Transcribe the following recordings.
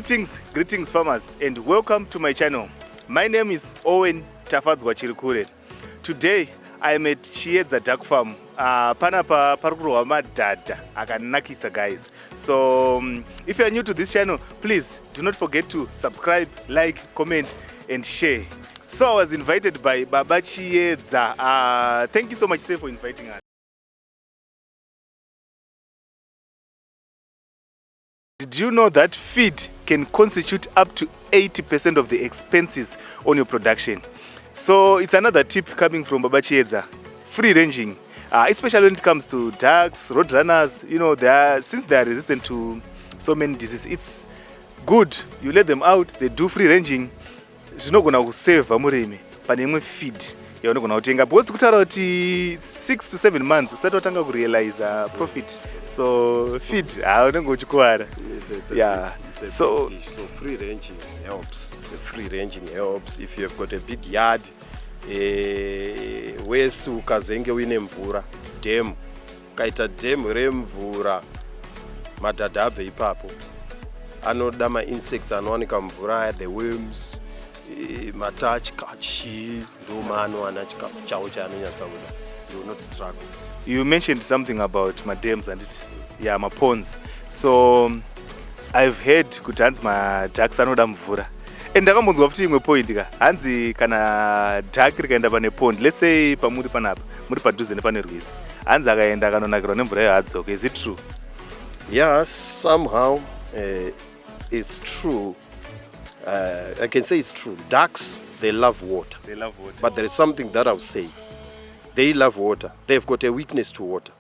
Greetings farmers, and welcome to my channel. My name is Owen Tafadzwa Chirikure. Today I am at Chiedza Duck Farm. Panapa parikurohwa madhadha akanakisa guys. So if you are new to this channel, please do not forget to subscribe, like, comment and share. So I was invited by Baba Chiedza. Thank you so much, sir, for inviting us. Did you know that feed can constitute up to 80% of the expenses on your production? So it's another tip coming from Baba Chiedza. Free ranging, especially when it comes to ducks, roadrunners. You know, since they are resistant to so many diseases, it's good you let them out. They do free ranging. Zvinogona kusave murimi pane imwe feed yaunogona kutenga, because kutaura kuti 6 to 7 months usati watanga kurealize profit. So feed unenge uchikuwara. Yeah. So free ranging helps. The free ranging helps if you have got a big yard. Wese ukazenge uine mvura, dam, kaita dam remvura, madhadha abve ipapo. Anoda ma-insects anowanika mvura, the worms, matach, kachi, romano, anachikafu chawo chaanonyatsakuda. You will not struggle. You mentioned something about my dams and it, yeah, my ponds. So I've heard kuti hanzi maducks anoda mvura. And ndakambonzwa futi imwe point ka hanzi kana duck rikaenda pane pond, let's say pamuri panapa, muri padhuze nepane rwizi, hanzi akaenda akanonakirwa nemvura iyo hadzoka. Is it true? Yeah, somehow it's true. I can say it's true. Ducks, they love water. They love water. But there is something that I'll say. They love water. They've got a weakness to water.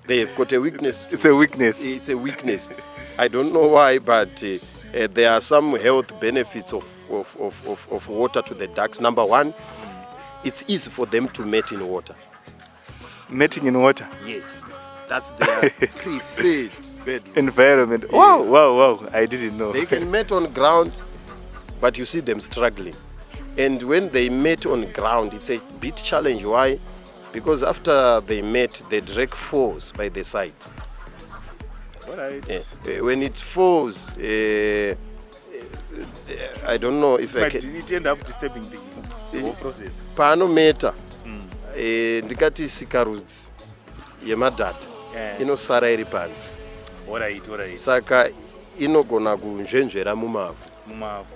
They have got a weakness. It's a weakness. It's a weakness. I don't know why, but there are some health benefits of water to the ducks. Number one, it's easy for them to mate in water. Mating in water? Yes. That's their preferred bedroom. Environment. Yes. Wow. I didn't know. They can mate on ground, but you see them struggling. And when they mate on ground, it's a bit challenge. Why? Because after they mate, the drag falls by the side. Alright. When it falls, I don't know if I can. It end up disturbing the whole process. Panometa, ndikati sikarudzi yemadhadha inosara iri panze. Alright. Saka inogona kunzvenzvera mumavhu.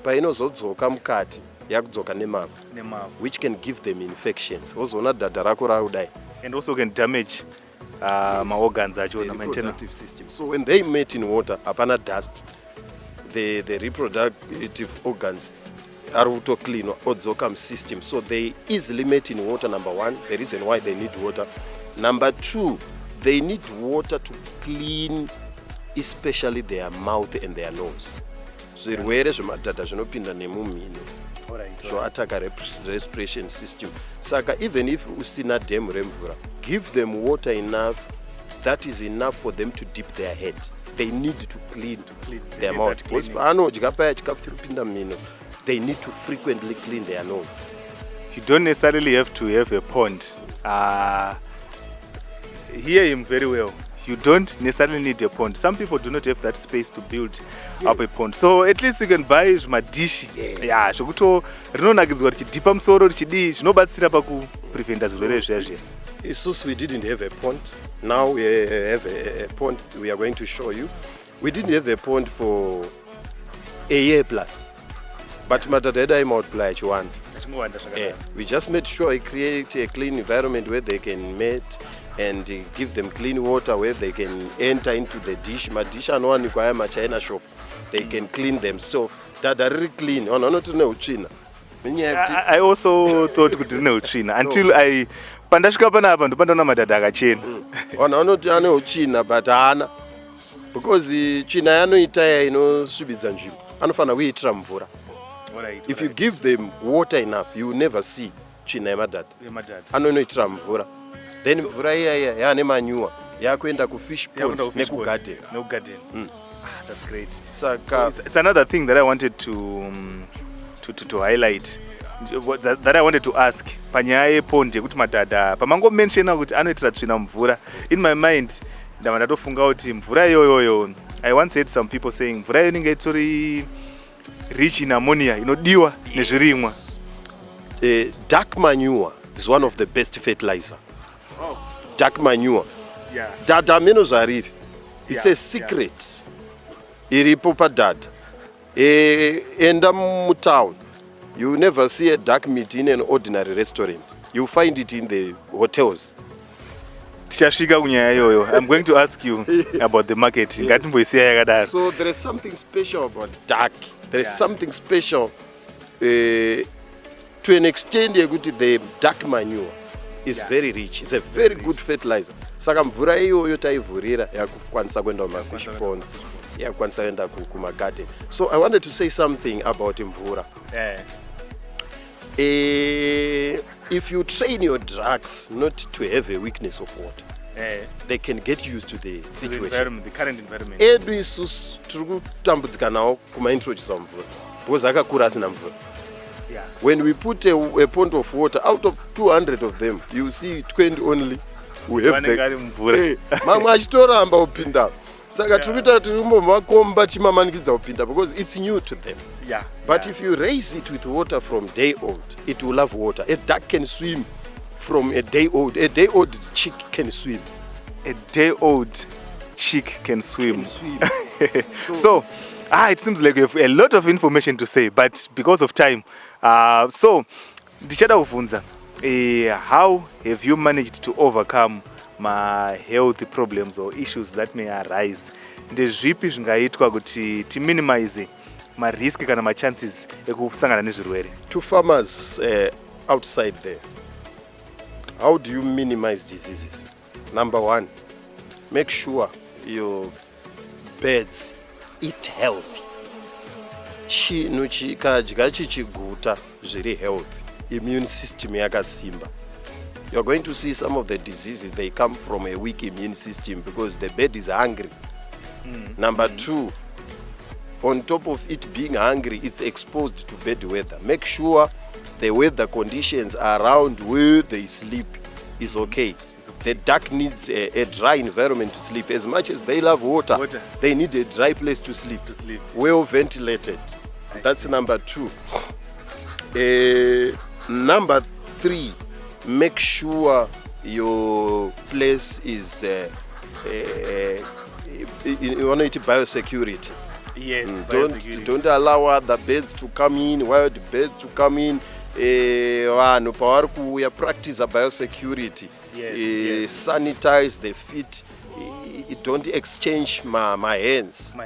Painozodzoka mukati yakudzoka nemavhu, which can give them infections. Wozoona dhadha rako rakudai. And also can damage my organs, the reproductive system. So when they mate in water, apana dust, the reproductive organs are auto clean odzoka system. So they easily mate in water. Number one, the reason why they need water. Number two, they need water to clean, especially their mouth and their nose. Zvirwere zvemadhadha zvinopinda nemumhino. So attack a respiration system. Saka even if usina dam remvura, give them water enough. That is enough for them to dip their head. They need to clean their mouth. They need to frequently clean their nose. You don't necessarily have to have a pond. Hear him very well. You don't necessarily need a pond. Some people do not have that space to build up a pond. So at least you can buy my dish. Yeah, shokuto rinonakidzwa richidipa musoro richidi zvinobatsira paku preventa zvirwere zvezve. Isusu we didn't have a pond. Now we have a pond we are going to show you. We didn't have a pond for a year plus. But madhadha multiply chiwanda. We just made sure we create a clean environment where they can mate and give them clean water where they can enter into the dish. My dish anowanikwa aya machina shop. They can clean themselves. That are really clean. I also thought kuti ne utsvina until I pandasvika panapa ndopandaona madhadha akachena. Anoti ane utsvina but haana. Because tsvina yanoita inosvibidza nzvimbo. Anofana kuitira mvura. If you give them water enough, you will never see tsvina yemadhadha. Anoitira mvura. Then mvura iya yaane manure yakuenda kufish pond nekugarden. That's great. So it's another thing that I wanted to highlight, that I wanted to ask. Panyaya pond yekuti madhadha pamango mention kuti anoitira tsvina mvura. In my mind ndamandatofunga kuti mvura iyoyo I once heard some people saying mvura inenge itori rich in ammonia inodiwa nezvirimwa. Duck manure is one of the best fertilizer. Duck manure. Yeah. Dada menozvariri. It's Yeah, a secret. Iripo padada. Enda mutown. You never see a duck meat in an ordinary restaurant. You find it in the hotels. Tichasvika kunyaya iyoyo. I'm going to ask you about the market. Ngatimboisiya yakadaro. So there is something special about duck. There is Yeah. something special to an extent yekuti the duck manure is very rich. It's a very good fertilizer. Saka mvura iyoyo taivhurira yakukwanisa kuenda kumafish ponds, yakukwanisa kuenda kumagarden. So I wanted to say something about mvura. If you train your drugs not to have a weakness of water, they can get used to the situation. The current environment. Edu isusu tiri kutambudzika nawo kumaintroducisa mvura because akakura asina mvura. Yeah. When we put a pond of water, out of 200 of them, you see 20 only who have the mamwe achitoramba kupinda. Saka tiri kuita kuti umbomakomba chimamanikidza kupinda because it's new to them. Yeah. But if you raise it with water from day old, it will love water. A duck can swim from a day old. A day old chick can swim. A day-old chick can swim. So it seems like we have a lot of information to say, but because of time, so ndichada kuvunza, how have you managed to overcome my health problems or issues that may arise? Ndezvipi zvingaitwa kuti minimize marisk kana machances ekusangana nezvirwere? to farmers outside there, how do you minimize diseases? Number one, make sure your birds eat healthy. Chinhu chikadya chichiguta zviri healthy, immune system yakasimba. You're going to see some of the diseases, they come from a weak immune system because the bird is hungry. Number two, on top of it being hungry, it's exposed to bad weather. Make sure the weather conditions around where they sleep is okay. The duck needs a dry environment to sleep. As much as they love water, they need a dry place to sleep. Well ventilated. That's number two. Number three, make sure your place is you want it biosecurity. Yes. Don't allow other birds to come in, wild birds to come in. Vanhu pavari kuuya practice a biosecurity. Yes. Sanitize the feet. Don't exchange my hands.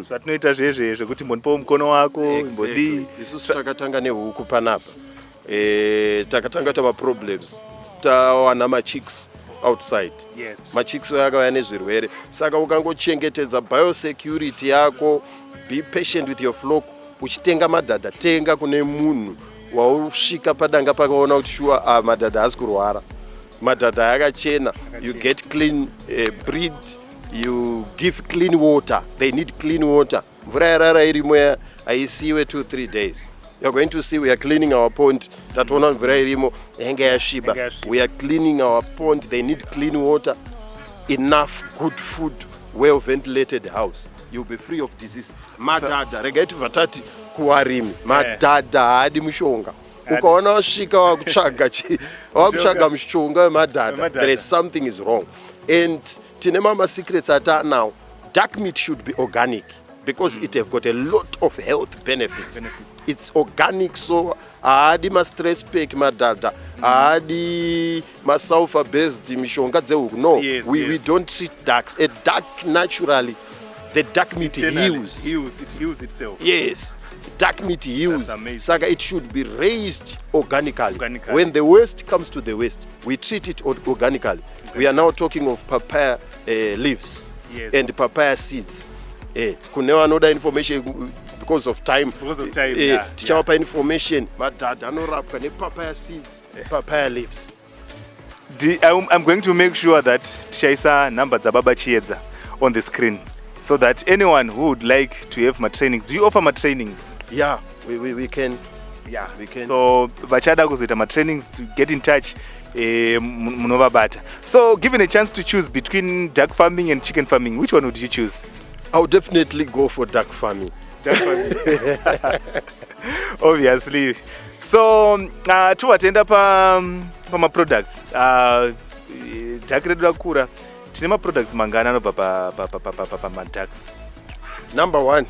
Zvatinoita zvezvezvo kuti mbonipawo mukono wako mbodi. Isusu takatanga nehuku panapa. Takatanga tamaproblems. Tawana machicks outside. Yes. Machicks akauya nezvirwere. Saka ukangochengetedza biosecurity yako, be patient with your flock. Uchitenga madhadha, tenga kune munhu wausvika padanga pakaona kuti shuwa madhadha asi kurwara. Madhadha yakachena. You get clean breed. You give clean water. They need clean water. Mvura yarara irimo haisiwe 2-3 days. You're going to see we are cleaning our pond. Tatuona mvura irimo yange yashiba. We are cleaning our pond. They need clean water. Enough good food. Well ventilated house. You'll be free of disease. Madhadha regai vatati kuwarimi. Madhadha haadi mushonga. Ukaona wasvika wakutsvaga mushonga wemadhadha, there is something is wrong. And tine mama secrets now. Duck meat should be organic because it have got a lot of health benefits. It's organic, so haadi ma-stress pack madhadha, haadi ma-sulfur based mishonga dzehuku. No, we don't treat ducks. A duck naturally, the duck meat heals. It heals itself. Yes. Duck meat heals. Saga, it should be raised organically. When the waste comes to the waste, we treat it organically. We are now talking of papaya leaves and papaya seeds. Kunewa another information because of time. Tichawapa information. Madhadha anorapwa ne papaya seeds, papaya leaves. I'm going to make sure that tichaisa number dzababa Chiedza on the screen so that anyone who would like to have my trainings. Do you offer my trainings? Yeah, we can. Yeah, we can. So vachada kuzoita my trainings, to get in touch munovabata. So given a chance to choose between duck farming and chicken farming, which one would you choose? I'll definitely go for duck farming. Duck farming. Obviously. So tovatenda pama-products. Duck redu rakura. Tine ma-products mangana anobva pama-ducks. Number one,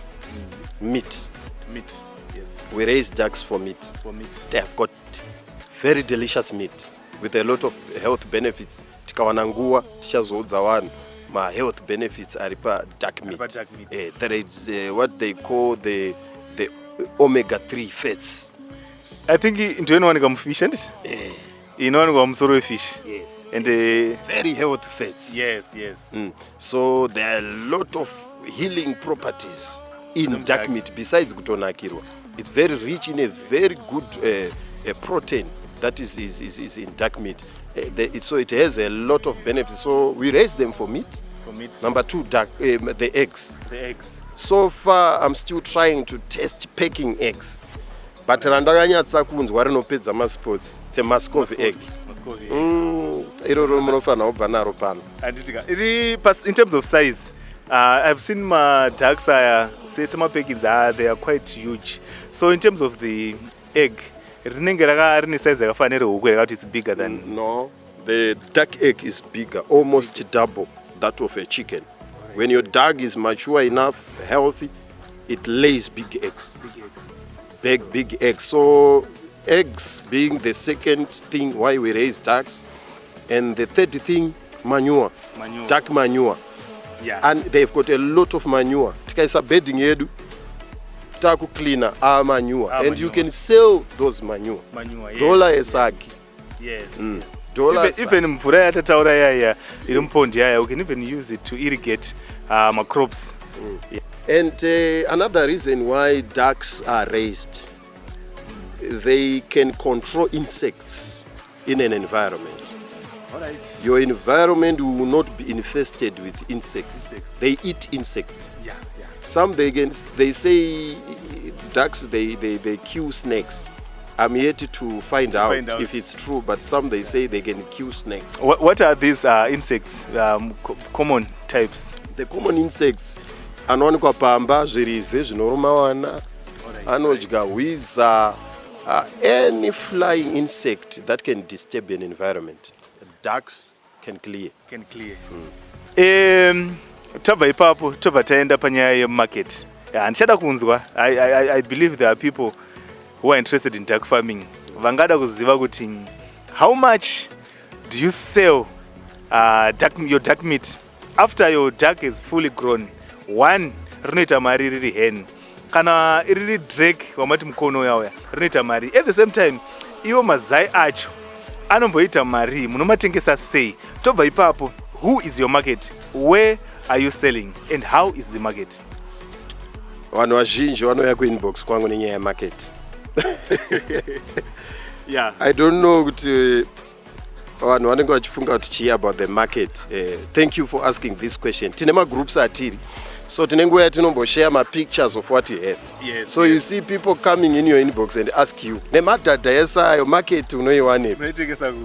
meat. Meat, yes. We raise ducks for meat. For meat. They have got very delicious meat with a lot of health benefits. Tikawana nguva tichazoudza vanhu ma health benefits are pa duck meat. There is what they call the omega-3 fats. I think inowanikwa mufish, isn't it? Inowanikwa mumusoro wefish. Yes. And very health fats. Yes, yes. So there are a lot of healing properties in duck meat besides kutonakirwa. It's very rich in a very good protein that is in duck meat. So it has a lot of benefits. So we raise them for meat. For meat. Number two, the eggs. The eggs. So far, I'm still trying to test pecking eggs. But randakanyatsa kunzwa rinopedza masports. It's a Muscovy egg. In terms of size, I've seen my ducks they are quite huge. So in terms of the egg, it's bigger than... No, the duck egg is bigger, almost double that of a chicken. When your duck is mature enough, healthy, it lays big eggs. Big eggs. Big eggs. So eggs being the second thing why we raise ducks. And the third thing, manure. Duck manure. Yeah. And they've got a lot of manure. Tikaisa bedding yedu, taku cleaner, manure. And you can sell those manure. Yes. Dollar esagi. Yes. Even mvura yatataura yaya iri mupondi yaya, you can even use it to irrigate my crops. Yeah. And another reason why ducks are raised, they can control insects in an environment. Alright. Your environment will not be infested with insects. They eat insects. Yeah. Some they say ducks they kill snakes. I'm yet to find out if it's true, but some they say they can kill snakes. What are these insects? Common types. The common insects anowanikwa pamba, zvirize zvinoruma vana, anodya hwiza, any flying insect that can disturb an environment. Ducks can clear. Tabva ipapo tobva taenda panyaya yemarket. Ndichada kunzwa. I believe there are people who are interested in duck farming. Vangada kuziva kuti how much do you sell your duck meat after your duck is fully grown? One, rinoita mari riri hen. Kana riri drake wamati mukono yauya rinoita mari. At the same time, iwo mazai acho anomboita mari, munomatengesa sei. Tobva ipapo, who is your market? Where are you selling? And how is the market? Vanhu vazhinji vanouya kuinbox kwangu nenyaya yemarket. Yeah. I don't know kuti vanhu vanenge vachifunga kuti chii about the market. Thank you for asking this question. Tine magroups atiri. So tine nguva yatinomboshare ma-pictures of what you have. Yes, so you see people coming in your inbox and ask you, nemadhadha esayo market unoiwanepi?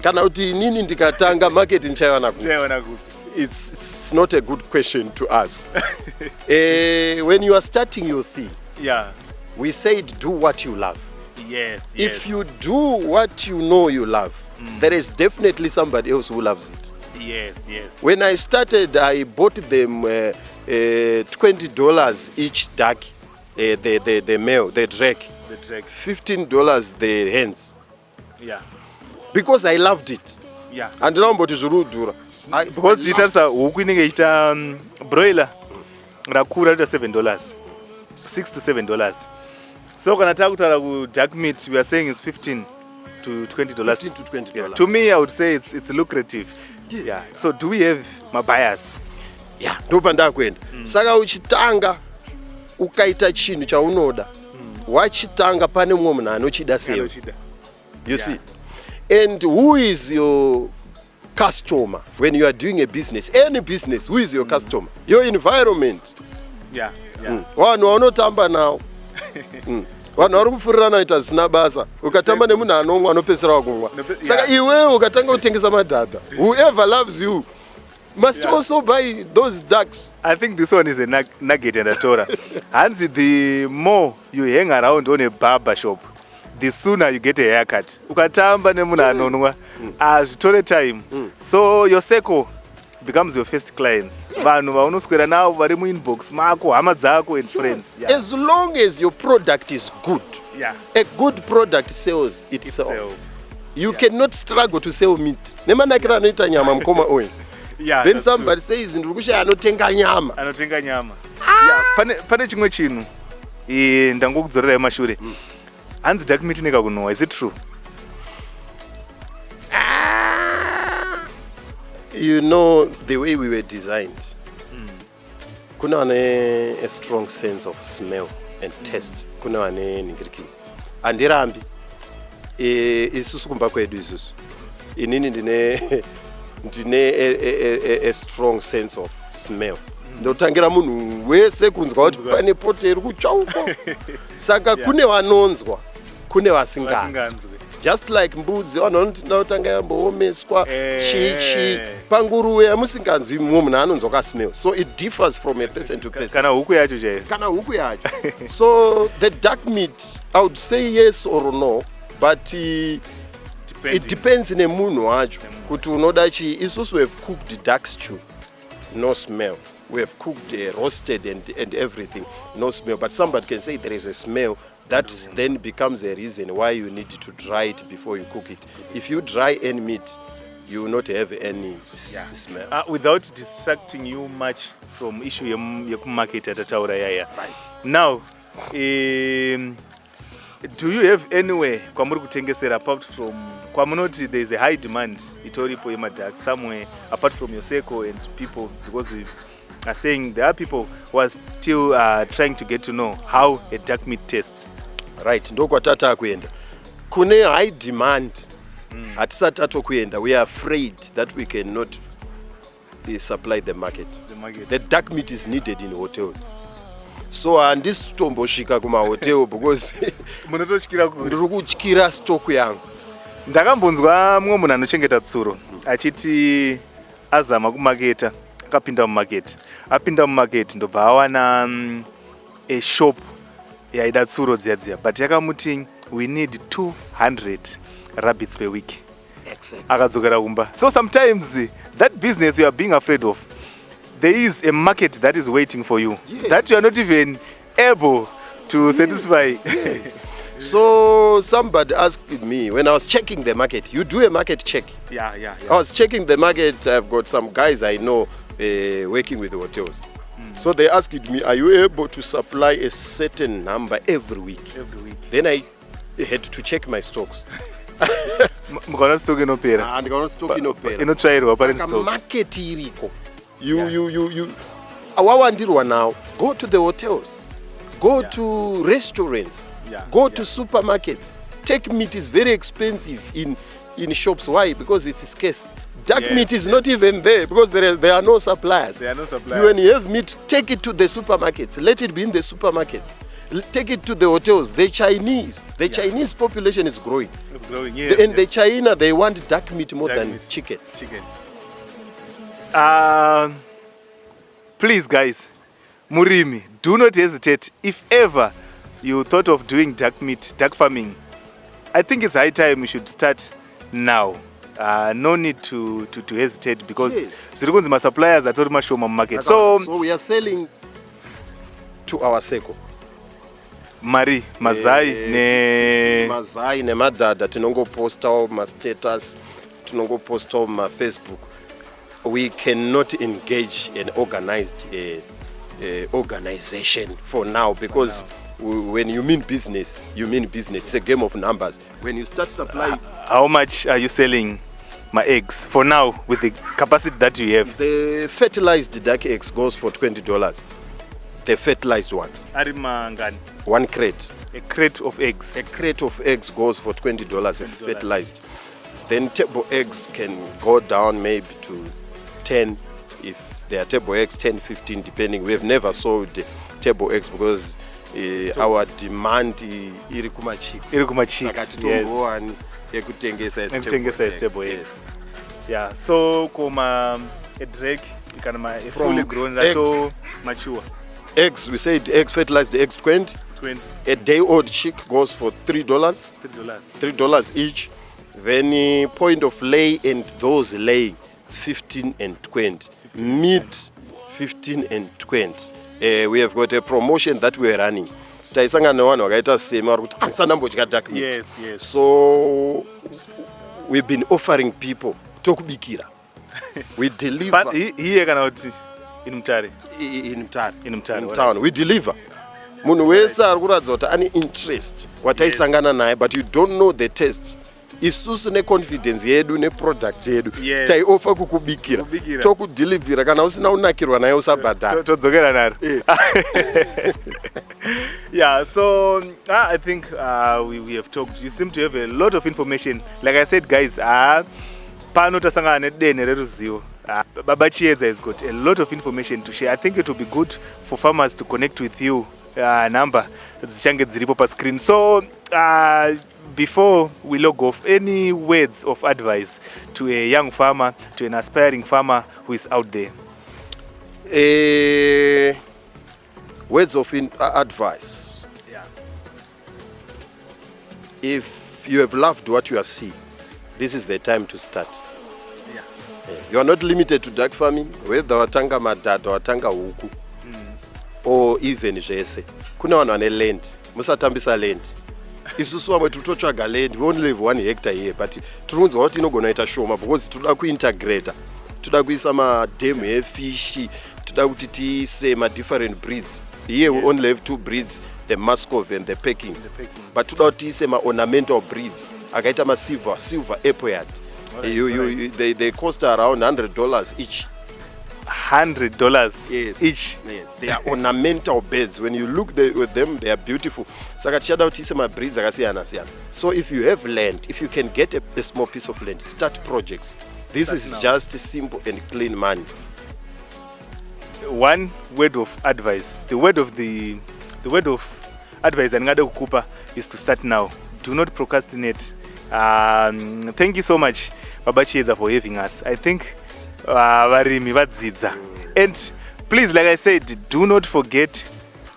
Kana kuti inini ndikatanga market ndichaiwana kupi? It's not a good question to ask. When you are starting your thing, we said do what you love. Yes. If you do what you know you love, there is definitely somebody else who loves it. Yes. When I started, I bought them $20 each duck, the male, the drake. $15 the hens. Yeah. Because I loved it. Yeah. And now but it's dura. Because jitarsa huku inenge ita broiler rakura ita $7. $6 to $7. So kana takutaura ku duck meat, we are saying it's $15 to $20. $15 to $20. Yeah. To me, I would say it's lucrative. Yes. Yeah. So do we have my buyers? Yeah, ndopa ndakwenda. Saka uchitanga ukaita chinhu chaunoda. Wachitanga pane mumwe munhu anochida sewe. You see? And who is your customer when you are doing a business? Any business, who is your customer? Your environment. Yeah. Vanhu vanotamba nawo. Vanhu vari kufurirana ita zina basa. Ukatamba nemunhu anomwa anopesera kumwa. Saka iwewe ukatanga kutengesa madhadha. Whoever loves you must also buy those ducks. I think this one is a nugget and a Torah. Hansi, the more you hang around on a barber shop, the sooner you get a haircut. Ukatamba nemuna anonwa. Zvitore time. So your seko becomes your first clients. Vanhu vaunoswera navo vari muinbox mako, hama dzako and friends. Yeah. As long as your product is good, a good product sells itself. You cannot struggle to sell meat. Nemanakira anoita nyama mkoma Owen. Then somebody says ndirikusha anotenga nyama. Anotenga nyama. Pane chimwe chinhu ndangokudzorera mashure. Hanzi duck meat nekakunowa, is it true? You know the way we were designed. Kuna a strong sense of smell and taste. Kuna ane ningiriki. Andirambi. Isusu kumba kwedu isusu. Inini ndine a strong sense of smell. Ndotangira munhu wese kunzwa kuti pane poto iri kutsvauko. Saka kune vanonzwa, kune vasinganzwi. Just like mbudzi vanoti ndotanga yamboomeswa chichi panguruwe amusinganzwi mumwe munhu anonzwa ka smell. So it differs from a person to person. Kana huku yacho chaiyo. Kana huku yacho. So the duck meat, I would say yes or no, but it depends nemunhu wacho kuti unoda chi. Isusu we have cooked duck stew, no smell. We have cooked roasted and everything, no smell. But somebody can say there is a smell. That then becomes a reason why you need to dry it before you cook it. If you dry any meat, you will not have any smell. Without distracting you much from issue market at Taura. Right. Now, do you have anywhere kwamuri kutengesera apart from kwamunoti there is a high demand itoripo yemaduck somewhere apart from your seko and people, because we are saying there are people who are still trying to get to know how a duck meat tastes. Right, ndokwatata kuenda. Kune high demand. Hatisati kuenda. We are afraid that we cannot supply the market. The duck meat is needed in hotels. So handisi kutombosvika kumahotel because ndiri kutyira stock yangu. Ndakambonzwa mumwe munhu anochengeta tsuro achiti azama kumaketa, akapinda mumarket. Apinda mumarket ndobva awana a shop yaida tsuro dziya but yakamuti we need 200 rabbits per week. Exactly. Akadzokera kumba. So sometimes that business you are being afraid of, there is a market that is waiting for you, that you are not even able to satisfy. Yes. So somebody asked me when I was checking the market. You do a market check. Yeah. I was checking the market. I've got some guys I know working with the hotels. So they asked me, are you able to supply a certain number every week? Then I had to check my stocks. Mukana stock inopera. Ndikana stock inopera. Inotsvairwa pari stock. Market iriko. You awawandirwa now. Go to the hotels. Go to restaurants. Go to supermarkets. Take meat is very expensive in shops. Why? Because it's scarce. Duck meat is not even there because there are no suppliers. When you have meat, take it to the supermarkets. Let it be in the supermarkets. Take it to the hotels. The Chinese population is growing. It's growing, and the China, they want duck meat more than chicken. Please, guys, Murimi, do not hesitate. If ever you thought of doing duck farming, I think it's high time we should start now. No need to hesitate because my suppliers are told much market. So we are selling to our seko. Mari, Mazai, Mazai, ne madada, tinongo post my status, tinongo post my Facebook. We cannot engage an organized organization for now because when you mean business, you mean business. It's a game of numbers. When you start supplying, how much are you selling my eggs for now with the capacity that you have? The fertilized duck eggs goes for $20. The fertilized ones. One crate. A crate of eggs. A crate of eggs goes for $20 if fertilized. Then table eggs can go down maybe to 10 if they are table eggs, 10, 15 depending. We have never sold table eggs because our demand irikuma chicks. Yes. Yeah, so a drag a From fully grown eggs. that mature. Eggs, we said eggs, fertilized eggs 20. 20. A day-old chick goes for $3. $3 each. Then point of lay and those lay, it's 15 and 20. Meat, 15 and 20. We have got a promotion that we're running. Taisanga no one wakaita sema kuti ansanambodya duck meat. Yes, yes. So we've been offering people tokubikira. We deliver. But here cannot in Mutare. In Mutare. town. We deliver. Munhu wese ari kuratidza kuti ane interest wataisangana naye, but you don't know the taste. Isusu neconfidence yedu neproduct yedu taioffer kukubikira tokudelivery kana usina unakirwa naye usabhadhara todzokera naro. Yeah, so I think we have talked. You seem to have a lot of information. Like I said, guys, pano tasangana nedene reruzivo. Baba Chiedza has got a lot of information to share. I think it will be good for farmers to connect with you. Number dzichange dziripo pa screen. So before we log off, any words of advice to a young farmer, to an aspiring farmer who is out there? Words of advice. Yeah. If you have loved what you are seeing, this is the time to start. Yeah. You are not limited to duck farming, whether watanga madhadha watanga huku or even zvese. Kuna vanhu vane land, musatambisa land. Isusu vamwe totsvaga land, we only have 1 hectare here, but tinounzwa kuti inogona ita shoma because toda kuintegrata, toda kuisa mademu efishi, toda kuti tiise different breeds. Here we only have 2 breeds, the Muscov and the Peking. But toda kuti tiise ornamental breeds, akaita silver apple yard. They cost around $100 each. $100 each. Yeah. They are ornamental birds. When you look with them, they are beautiful. So if you have land, if you can get a small piece of land, start projects. This is just simple and clean money. One word of advice. The word of advice and ngada kukupa is to start now. Do not procrastinate. Thank you so much, Baba Chiedza, for having us. I think varimi vadzidza. And please, like I said, do not forget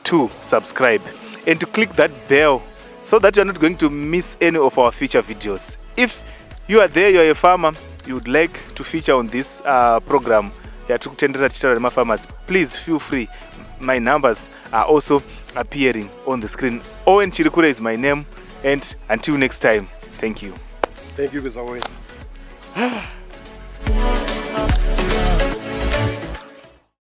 to subscribe and to click that bell so that you're not going to miss any of our future videos. If you are there, you're a farmer, you would like to feature on this program, farmers, please feel free. My numbers are also appearing on the screen. Owen Chirikure is my name, and until next time, thank you. Thank you, Mr. Owen.